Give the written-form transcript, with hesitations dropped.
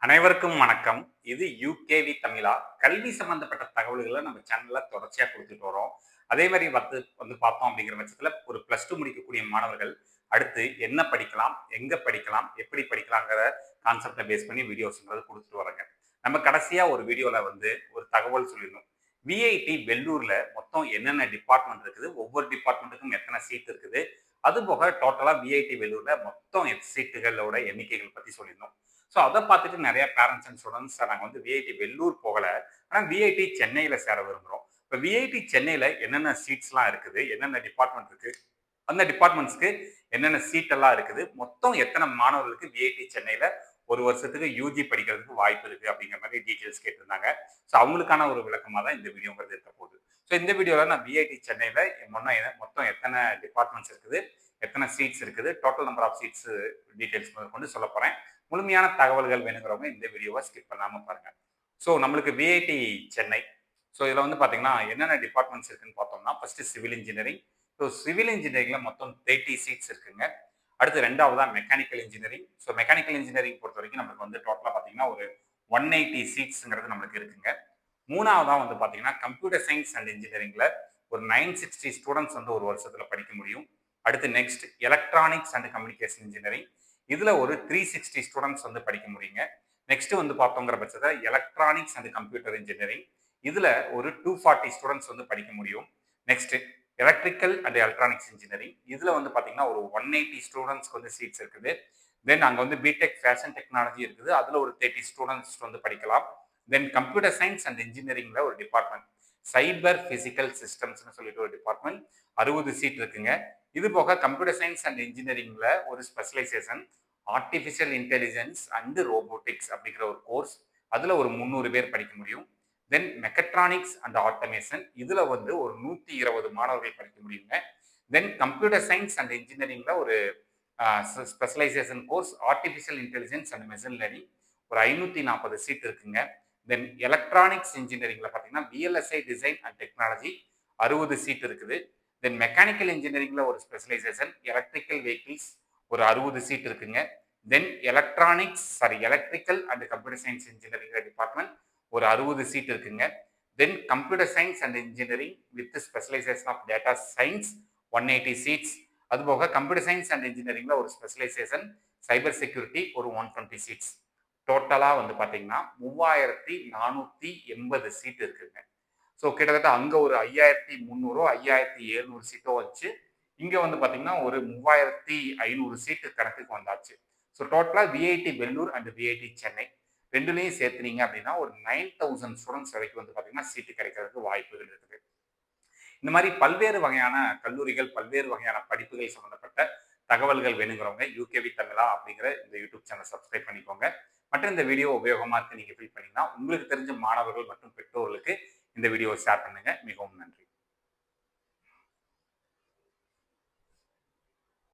அனைவருக்கும் வணக்கம். இது யுகேவி தமிழா. கல்வி சம்பந்தப்பட்ட தகவல்கள நம்ம சேனல்ல தொடர்ச்சியா குடுத்துட்டு வரோம். அதே மாரி வந்து பார்த்தோம் அப்படிங்கிற பட்சத்தில ஒரு +2 முடிக்கக்கூடிய மாணவர்கள் அடுத்து என்ன படிக்கலாம்? எங்க படிக்கலாம்? எப்படி படிக்கலாங்கிற கான்செப்ட்ட பேஸ் பண்ணி வீடியோஸ்ன்றது குடுத்துட்டு வர்றேங்க. நம்ம கடைசியா ஒரு வீடியோல வந்து ஒரு தகவல் சொல்லியிருந்தோம். விஐடி வெள்ளூர்ல மொத்தம் என்னென்ன டிபார்ட்மெண்ட் இருக்குது? ஒவ்வொரு டிபார்ட்மெண்ட்டுக்கும் எத்தன சீட் இருக்குது? அதுபோக டோட்டலா விஐடி வெள்ளூர்ல மொத்தம் சீட்டுகளோட எண்ணிக்கைகள் பத்தி சொல்லியிருந்தோம். ஸோ அத பார்த்துட்டு நெறைய பேரண்ட்ஸ் அண்ட் ஸ்டூடண்ட்ஸ் நாங்க வந்து விஐடி வெள்ளூர் போகல. ஆனா விஐடி சென்னையில சேர விரும்புறோம். இப்ப விஐடி சென்னையில என்னென்ன சீட்ஸ்லாம் இருக்குது? என்னென்ன டிபார்ட்மெண்ட் இருக்கு? அந்த டிபார்ட்மெண்ட்ஸ்க்கு என்னென்ன சீட் எல்லாம் இருக்குது? மொத்தம் எத்தன மாணவர்களுக்கு விஐடி சென்னையில 1 வருஷத்துக்கு யுஜி படிக்கிறதுக்கு வாய்ப்பு இருக்கு அப்படிங்கிற மாரி டீட்டெயில்ஸ் கேட்டிருந்தாங்க. ஸோ அவங்களுக்கான ஒரு விளக்கமா தான் இந்த வீடியோங்கிறது இருக்க போகுது. ஸோ இந்த வீடியோல நான் விஐடி சென்னையில மொத்தம் எத்தன டிபார்ட்மெண்ட்ஸ் இருக்குது? எத்தன சீட்ஸ் இருக்குது? Total number of seats details முதற்கொண்டு சொல்லப் போறேன். முழுமையான தகவல்கள் வேணுங்கிறவங்க இந்த வீடியோவை ஸ்கிப் பண்ணாம பாருங்க. ஸோ நம்மளுக்கு விஐடி சென்னை. ஸோ இதில் வந்து பார்த்தீங்கன்னா என்னென்ன டிபார்ட்மெண்ட்ஸ் இருக்குன்னு பார்த்தோம்னா first civil engineering. So civil இன்ஜினியரிங்ல மொத்தம் 30 சீட்ஸ் இருக்குங்க. அடுத்து ரெண்டாவதா mechanical engineering. So mechanical engineering பொறுத்த வரைக்கும் நம்மளுக்கு வந்து டோட்டலாக பார்த்தீங்கன்னா ஒரு 180 சீட்ஸ்ங்கிறது நம்மளுக்கு இருக்குங்க. மூணாவதா வந்து பார்த்தீங்கன்னா கம்ப்யூட்டர் சயின்ஸ் அண்ட் இன்ஜினியரிங்ல ஒரு 960 ஸ்டூடெண்ட்ஸ் வந்து ஒரு வருஷத்துல படிக்க முடியும். அடுத்து next electronics and communication engineering. இதுல ஒரு 360 ஸ்டூடெண்ட்ஸ் வந்து படிக்க முடியுங்க. நெக்ஸ்ட் வந்து பார்த்தோங்கிற பட்சத்துல எலக்ட்ரானிக்ஸ் அண்ட் கம்ப்யூட்டர் இன்ஜினியரிங். இதுல ஒரு 240 ஸ்டூடெண்ட்ஸ் வந்து படிக்க முடியும். Next electrical and electronics engineering. இதுல வந்து பாத்தீங்கன்னா ஒரு 180 ஸ்டூடெண்ட்ஸ்க்கு வந்து சீட்ஸ் இருக்குது. தென் அங்க வந்து பிடெக் ஃபேஷன் டெக்னாலஜி இருக்குது. அதுல ஒரு 30 ஸ்டூடெண்ட்ஸ் வந்து படிக்கலாம். தென் கம்ப்யூட்டர் சயின்ஸ் அண்ட் இன்ஜினியரிங்ல ஒரு டிபார்ட்மெண்ட் சைபர் பிசிக்கல் சிஸ்டம்ஸ்னு சொல்லிட்டு ஒரு டிபார்ட்மெண்ட் 60 சீட் இருக்குங்க. இது போக கம்ப்யூட்டர் சயின்ஸ் அண்ட் இன்ஜினியரிங்ல ஒரு specialization artificial intelligence and robotics அப்படிங்கிற ஒரு கோர்ஸ். அதுல ஒரு 300 பேர் படிக்க முடியும். Then mechatronics and automation. இதுல வந்து ஒரு 120 மாணவர்கள் படிக்க முடியுங்க. தென் கம்ப்யூட்டர் சயின்ஸ் அண்ட் இன்ஜினியரிங்ல ஒரு specialization course artificial intelligence and machine learning ஒரு 540 சீட் இருக்குங்க. தென் எலக்ட்ரானிக்ஸ் இன்ஜினியரிங்ல பார்த்தீங்கன்னா VLSI design and technology 60 seat இருக்குது. தென் மெக்கானிக்கல் இன்ஜினியரிங்ல ஒரு ஸ்பெஷலைசேஷன் எலக்ட்ரிக்கல் வெஹிக்கிள்ஸ் ஒரு 60 சீட் இருக்குங்க. Then electrical and computer science engineering department ஒரு 60 சீட் இருக்குங்க. Then computer science and engineering with specialization of data science 180 seats. அதுபோக computer science and இன்ஜினியரிங்ல ஒரு specialization cyber security ஒரு 120 seeds. டோட்டலா வந்து பாத்தீங்கன்னா 3480 சீட் இருக்குங்க. ஸோ கிட்டத்தட்ட அங்க ஒரு 5300 5700 சீட்டோ வச்சு இங்க வந்து பாத்தீங்கன்னா ஒரு 3500 சீட்டு கணக்குக்கு வந்தாச்சு. ஸோ டோட்டலா VIT Vellore and VIT Chennai ரெண்டுலையும் சேர்த்துனீங்க அப்படின்னா ஒரு 9000 ஸ்டூடெண்ட்ஸ் வரைக்கும் வந்து பாத்தீங்கன்னா சீட்டு கிடைக்கிறதுக்கு வாய்ப்புகள் இருக்குது. இந்த மாதிரி பல்வேறு வகையான கல்லூரிகள் பல்வேறு வகையான படிப்புகள் சம்பந்தப்பட்ட தகவல்கள் வேணுங்கிறவங்க யூகேவி தமிழா அப்படிங்கிற இந்த யூடியூப் சேனல் சப்ஸ்கிரைப் பண்ணிக்கோங்க. மற்றும் இந்த வீடியோ உபயோகமா இருக்கு நீங்க ஃபீல் பண்ணீங்கன்னா உங்களுக்கு தெரிஞ்ச மாணவர்கள் மற்றும் பெற்றோர்களுக்கு இந்த வீடியோவை ஷேர் பண்ணுங்க. மிகவும் நன்றி.